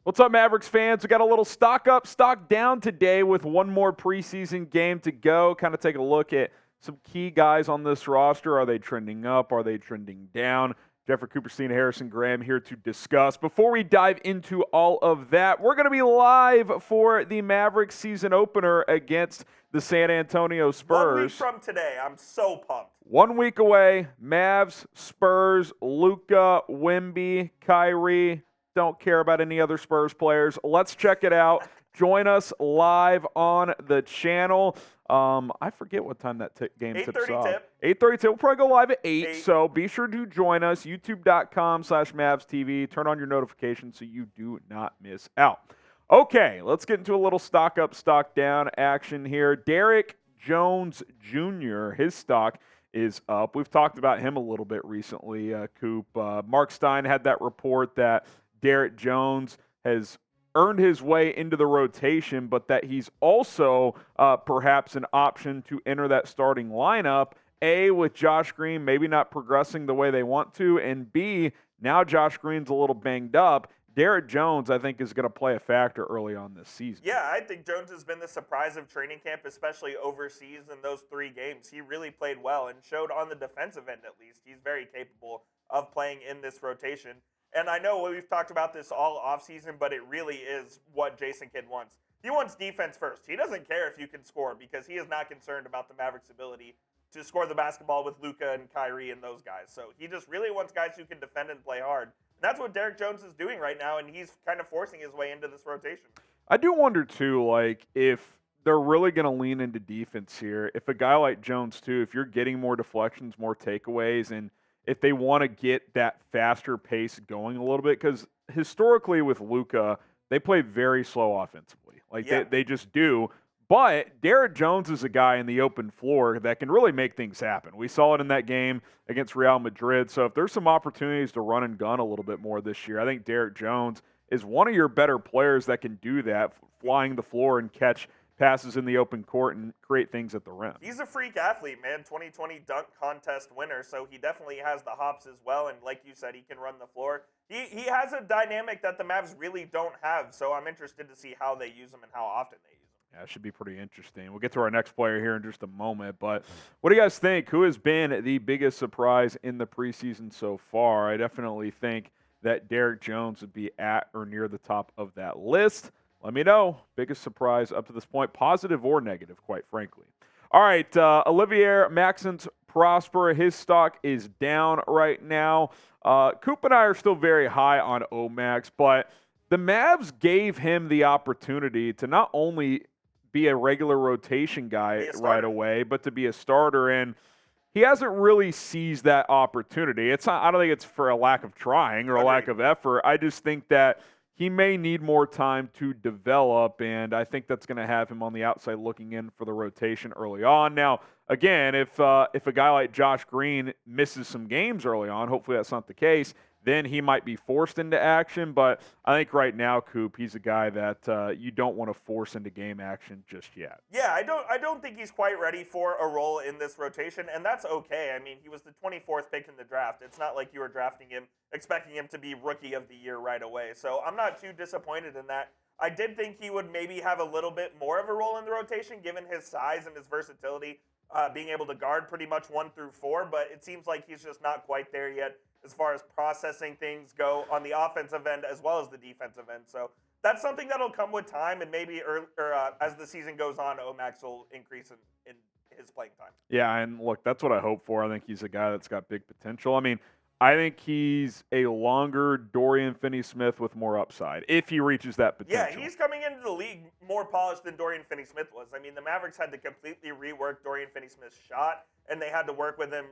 What's up, Mavericks fans? We got a little stock up, stock down today with one more preseason game to go. Kind of take a look at some key guys on this roster. Are they trending up? Are they trending down? Jeffrey Cooperstein, Harrison Graham here to discuss. Before we dive into all of that, we're going to be live for the Mavericks season opener against the San Antonio Spurs. 1 week from today. I'm so pumped. 1 week away. Mavs, Spurs, Luka, Wemby, Kyrie. Don't care about any other Spurs players. Let's check it out. Join us live on the channel. I forget what time that game tips off. 8:30 tip. 8:30 tip. We'll probably go live at 8. So be sure to join us. YouTube.com/MavsTV. Turn on your notifications so you do not miss out. Okay, let's get into a little stock up, stock down action here. Derrick Jones Jr., his stock is up. We've talked about him a little bit recently, Coop. Mark Stein had that report that Derrick Jones has earned his way into the rotation, but that he's also perhaps an option to enter that starting lineup, A, with Josh Green maybe not progressing the way they want to, and B, now Josh Green's a little banged up. Derrick Jones, I think, is going to play a factor early on this season. Yeah, I think Jones has been the surprise of training camp, especially overseas in those 3 games. He really played well and showed on the defensive end, at least. He's very capable of playing in this rotation. And I know we've talked about this all offseason, but it really is what Jason Kidd wants. He wants defense first. He doesn't care if you can score because he is not concerned about the Mavericks' ability to score the basketball with Luka and Kyrie and those guys. So he just really wants guys who can defend and play hard. And that's what Derrick Jones is doing right now, and he's kind of forcing his way into this rotation. I do wonder, too, like, if they're really going to lean into defense here, if a guy like Jones, too, if you're getting more deflections, more takeaways, and if they want to get that faster pace going a little bit, because historically with Luka, they play very slow offensively. Like, they just do. But Derrick Jones is a guy in the open floor that can really make things happen. We saw it in that game against Real Madrid. So if there's some opportunities to run and gun a little bit more this year, I think Derrick Jones is one of your better players that can do that, flying the floor and catch passes in the open court and create things at the rim. He's a freak athlete, man. 2020 dunk contest winner, so he definitely has the hops as well. And like you said, he can run the floor. He has a dynamic that the Mavs really don't have, so I'm interested to see how they use him and how often they use him. Yeah, it should be pretty interesting. We'll get to our next player here in just a moment. But what do you guys think? Who has been the biggest surprise in the preseason so far? I definitely think that Derrick Jones would be at or near the top of that list. Let me know. Biggest surprise up to this point, positive or negative, quite frankly. All right, olivier-maxence Prosper, his stock is down right now. Coop and I are still very high on Omax, but the Mavs gave him the opportunity to not only be a regular rotation guy right away, but to be a starter, and he hasn't really seized that opportunity. It's not, I don't think it's for a lack of trying or a lack of effort. I just think that he may need more time to develop, and I think that's going to have him on the outside looking in for the rotation early on. Now, again, if a guy like Josh Green misses some games early on, hopefully that's not the case, then he might be forced into action. But I think right now, Coop, he's a guy that you don't want to force into game action just yet. Yeah, I don't think he's quite ready for a role in this rotation, and that's okay. I mean, he was the 24th pick in the draft. It's not like you were drafting him, expecting him to be Rookie of the Year right away. So I'm not too disappointed in that. I did think he would maybe have a little bit more of a role in the rotation, given his size and his versatility, being able to guard pretty much 1 through 4, but it seems like he's just not quite there yet as far as processing things go on the offensive end as well as the defensive end. So that's something that'll come with time, and maybe as the season goes on, Omax will increase in his playing time. Yeah, and look, that's what I hope for. I think he's a guy that's got big potential. I mean, I think he's a longer Dorian Finney-Smith with more upside if he reaches that potential. Yeah, he's coming into the league more polished than Dorian Finney-Smith was. I mean, the Mavericks had to completely rework Dorian Finney-Smith's shot, and they had to work with him,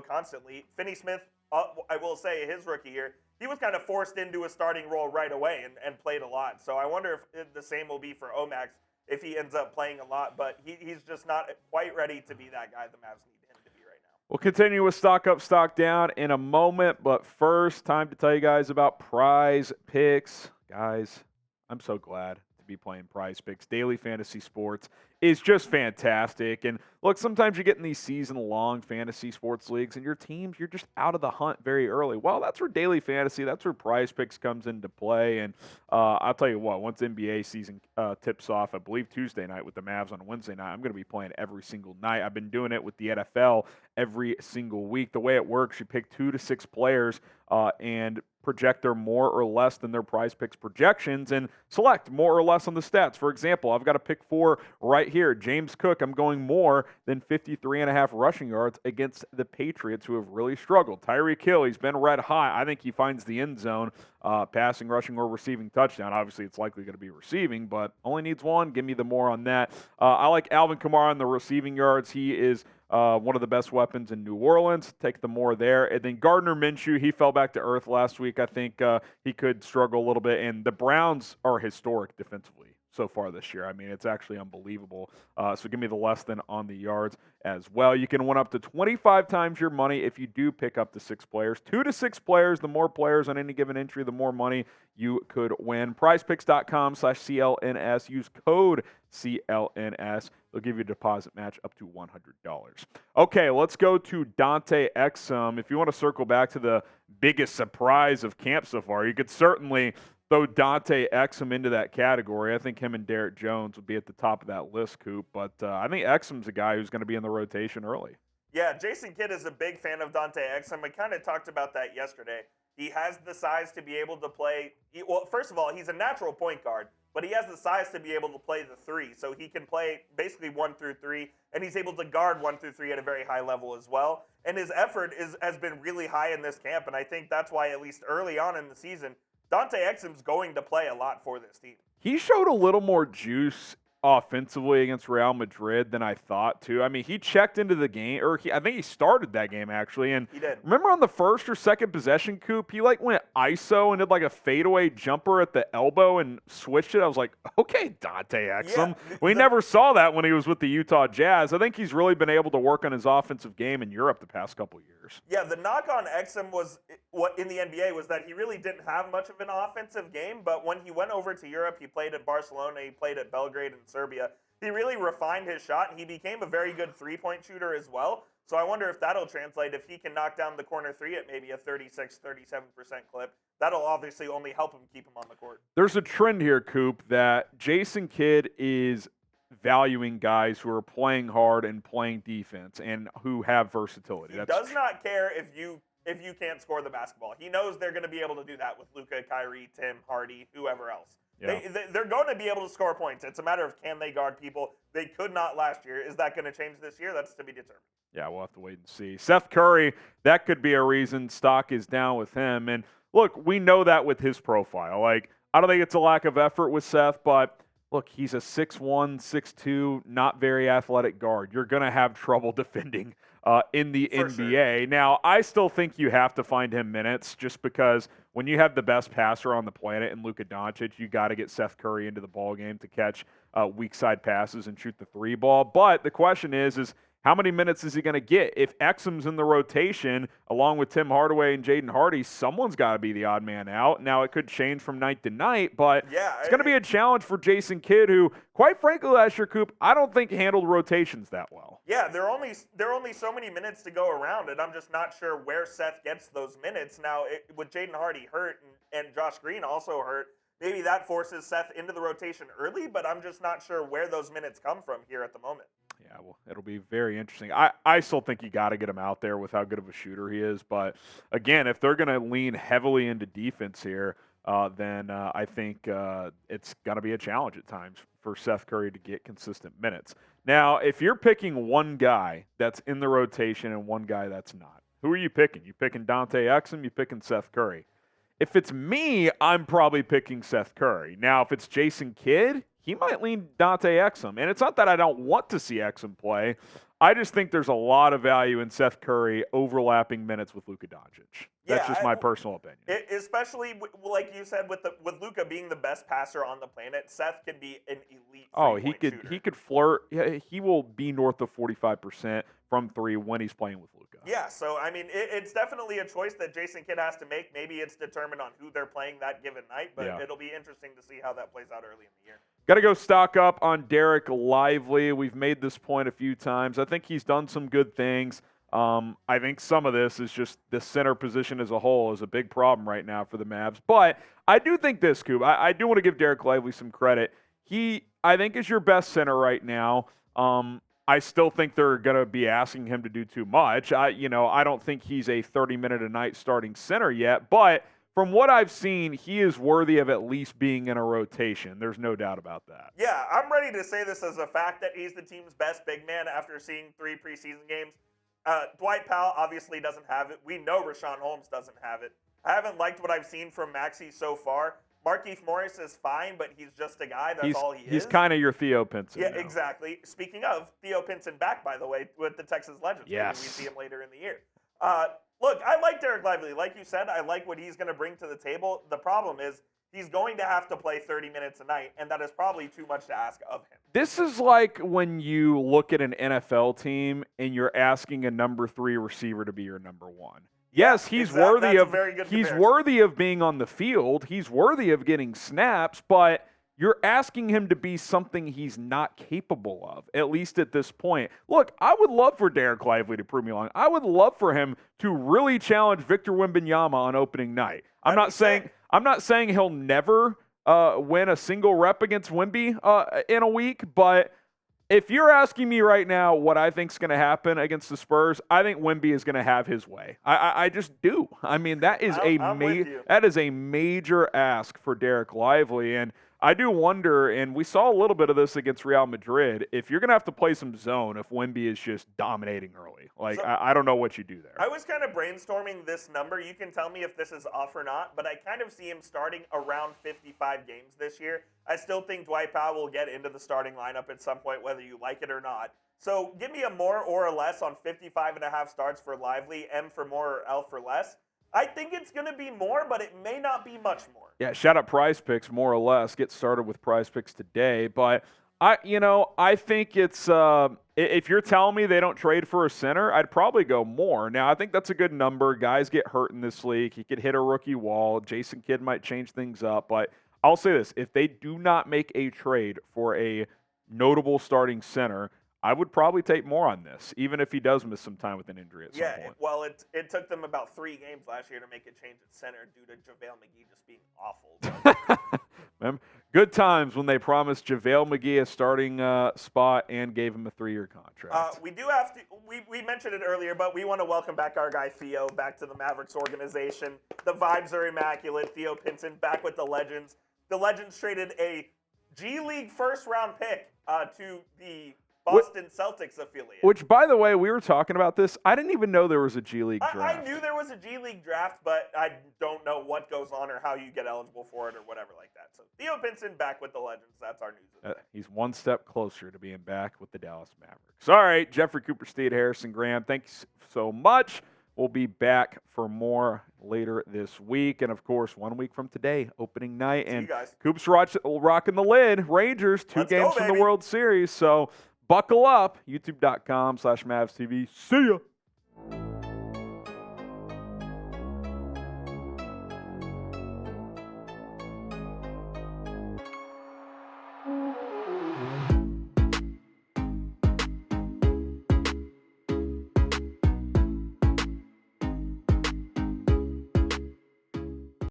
constantly. Finney-Smith, I will say, his rookie year, he was kind of forced into a starting role right away and played a lot. So I wonder if the same will be for Omax if he ends up playing a lot. But he's just not quite ready to be that guy the Mavs need him to be right now. We'll continue with stock up, stock down in a moment. But first, time to tell you guys about Prize Picks. Guys, I'm so glad to be playing Prize Picks. Daily fantasy sports is just fantastic. And look, sometimes you get in these season-long fantasy sports leagues and your teams, you're just out of the hunt very early. Well, that's where daily fantasy, that's where Prize Picks comes into play. And I'll tell you what, once NBA season tips off, I believe Tuesday night with the Mavs on Wednesday night, I'm going to be playing every single night. I've been doing it with the NFL every single week. The way it works, you pick 2 to 6 players and project their more or less than their Prize Picks projections and select more or less on the stats. For example, I've got a pick 4 right here. James Cook, I'm going more than 53.5 rushing yards against the Patriots, who have really struggled. Tyreek Hill, he's been red hot. I think he finds the end zone, passing, rushing, or receiving touchdown. Obviously, it's likely going to be receiving, but only needs one. Give me the more on that. I like Alvin Kamara on the receiving yards. He is one of the best weapons in New Orleans. Take the more there. And then Gardner Minshew, he fell back to earth last week. I think he could struggle a little bit. And the Browns are historic defensively so far this year. I mean, it's actually unbelievable. So give me the less than on the yards as well. You can win up to 25 times your money if you do pick up to 6 players. 2 to 6 players, the more players on any given entry, the more money you could win. PrizePicks.com/CLNS. Use code CLNS. They'll give you a deposit match up to $100. Okay, let's go to Dante Exum. If you want to circle back to the biggest surprise of camp so far, you could certainly throw Dante Exum into that category. I think him and Derrick Jones would be at the top of that list, Coop. But I think Exum's a guy who's going to be in the rotation early. Yeah, Jason Kidd is a big fan of Dante Exum. We kind of talked about that yesterday. He has the size to be able to play. Well, first of all, he's a natural point guard, but he has the size to be able to play the 3. So he can play basically 1 through 3, and he's able to guard 1 through 3 at a very high level as well. And his effort has been really high in this camp, and I think that's why, at least early on in the season, Dante Exum's going to play a lot for this team. He showed a little more juice offensively against Real Madrid than I thought, too. I mean, he checked into the game, or I think he started that game, actually. And he did. Remember on the first or second possession, Coop, he went ISO and did a fadeaway jumper at the elbow and switched it. I was like, okay, Dante Exum. Yeah, we never saw that when he was with the Utah Jazz. I think he's really been able to work on his offensive game in Europe the past couple years. Yeah, the knock on Exum was what in the NBA was that he really didn't have much of an offensive game, but when he went over to Europe, he played at Barcelona, he played at Belgrade and Serbia. He really refined his shot, and he became a very good three-point shooter as well. So I wonder if that'll translate. If he can knock down the corner 3 at maybe a 36, 37% clip, that'll obviously only help him keep him on the court. There's a trend here, Coop, that Jason Kidd is valuing guys who are playing hard and playing defense and who have versatility. He does not care if you can't score the basketball. He knows they're going to be able to do that with Luka, Kyrie, Tim, Hardy, whoever else. Yeah. They're going to be able to score points. It's a matter of can they guard people. They could not last year. Is that going to change this year? That's to be determined. Yeah, we'll have to wait and see. Seth Curry, that could be a reason stock is down with him. And look, we know that with his profile. I don't think it's a lack of effort with Seth, but look, he's a 6'1", 6'2", not very athletic guard. You're going to have trouble defending in the For NBA. Sure. Now, I still think you have to find him minutes just because when you have the best passer on the planet in Luka Doncic, you got to get Seth Curry into the ballgame to catch weak side passes and shoot the 3 ball. But the question is how many minutes is he going to get? If Exum's in the rotation, along with Tim Hardaway and Jaden Hardy, someone's got to be the odd man out. Now, it could change from night to night, but it's going to be a challenge for Jason Kidd, who, quite frankly, last year, Coop, I don't think handled rotations that well. Yeah, there are only so many minutes to go around, and I'm just not sure where Seth gets those minutes. Now, with Jaden Hardy hurt and Josh Green also hurt, maybe that forces Seth into the rotation early, but I'm just not sure where those minutes come from here at the moment. Yeah, well, it'll be very interesting. I still think you got to get him out there with how good of a shooter he is. But, again, if they're going to lean heavily into defense here, then I think it's going to be a challenge at times for Seth Curry to get consistent minutes. Now, if you're picking one guy that's in the rotation and one guy that's not, who are you picking? You picking Dante Exum? You picking Seth Curry? If it's me, I'm probably picking Seth Curry. Now, if it's Jason Kidd, he might lean Dante Exum. And it's not that I don't want to see Exum play. I just think there's a lot of value in Seth Curry overlapping minutes with Luka Doncic. That's just my personal opinion. Especially, like you said, with Luka being the best passer on the planet, Seth can be an elite he could flirt. He will be north of 45% from 3 when he's playing with Luka. Yeah, so, I mean, it's definitely a choice that Jason Kidd has to make. Maybe it's determined on who they're playing that given night, but it'll be interesting to see how that plays out early in the year. Got to go stock up on Dereck Lively. We've made this point a few times. I think he's done some good things. I think some of this is just the center position as a whole is a big problem right now for the Mavs. But I do think this, Coop. I do want to give Dereck Lively some credit. He, I think, is your best center right now. I still think they're going to be asking him to do too much. I don't think he's a 30-minute-a-night starting center yet, but from what I've seen, he is worthy of at least being in a rotation. There's no doubt about that. Yeah, I'm ready to say this as a fact that he's the team's best big man after seeing 3 preseason games. Dwight Powell obviously doesn't have it. We know Rashawn Holmes doesn't have it. I haven't liked what I've seen from Maxey so far. Markieff Morris is fine, but he's just a guy. That's all he is. He's kind of your Theo Pinson. Yeah, now. Exactly. Speaking of, Theo Pinson back, by the way, with the Texas Legends. Yes. Maybe we see him later in the year. Look, I like Dereck Lively. Like you said, I like what he's going to bring to the table. The problem is he's going to have to play 30 minutes a night, and that is probably too much to ask of him. This is like when you look at an NFL team and you're asking a number 3 receiver to be your number 1. Yes, he's worthy of being on the field. He's worthy of getting snaps, but you're asking him to be something he's not capable of, at least at this point. Look, I would love for Dereck Lively to prove me wrong. I would love for him to really challenge Victor Wembanyama on opening night. I'm not saying he'll never win a single rep against Wemby in a week, but if you're asking me right now what I think is going to happen against the Spurs, I think Wemby is going to have his way. I just do. I mean, that is a major ask for Dereck Lively, and I do wonder, and we saw a little bit of this against Real Madrid, if you're going to have to play some zone if Wemby is just dominating early. Like, I don't know what you do there. I was kind of brainstorming this number. You can tell me if this is off or not, but I kind of see him starting around 55 games this year. I still think Dwight Powell will get into the starting lineup at some point, whether you like it or not. So give me a more or a less on 55.5 starts for Lively, M for more or L for less. I think it's going to be more, but it may not be much more. Yeah, shout out Prize Picks, more or less. Get started with Prize Picks today. But, I think it's if you're telling me they don't trade for a center, I'd probably go more. Now, I think that's a good number. Guys get hurt in this league. He could hit a rookie wall. Jason Kidd might change things up. But I'll say this. If they do not make a trade for a notable starting center, I would probably take more on this, even if he does miss some time with an injury at some point. Yeah, well, it took them about 3 games last year to make a change at center due to JaVale McGee just being awful. Remember? Good times when they promised JaVale McGee a starting spot and gave him a 3-year contract. We do have to. We mentioned it earlier, but we want to welcome back our guy Theo back to the Mavericks organization. The vibes are immaculate. Theo Pinson back with the Legends. The Legends traded a G League first-round pick to the Boston Celtics affiliate. Which, by the way, we were talking about this. I didn't even know there was a G League draft. I knew there was a G League draft, but I don't know what goes on or how you get eligible for it or whatever like that. So Theo Pinson back with the Legends. That's our news of the day. He's one step closer to being back with the Dallas Mavericks. All right, Jeffrey Cooper, Steed, Harrison Graham, thanks so much. We'll be back for more later this week. And, of course, 1 week from today, opening night. And Coop's rocking the lid. Rangers, 2 games from the World Series. So buckle up, youtube.com/MavsTV. See ya.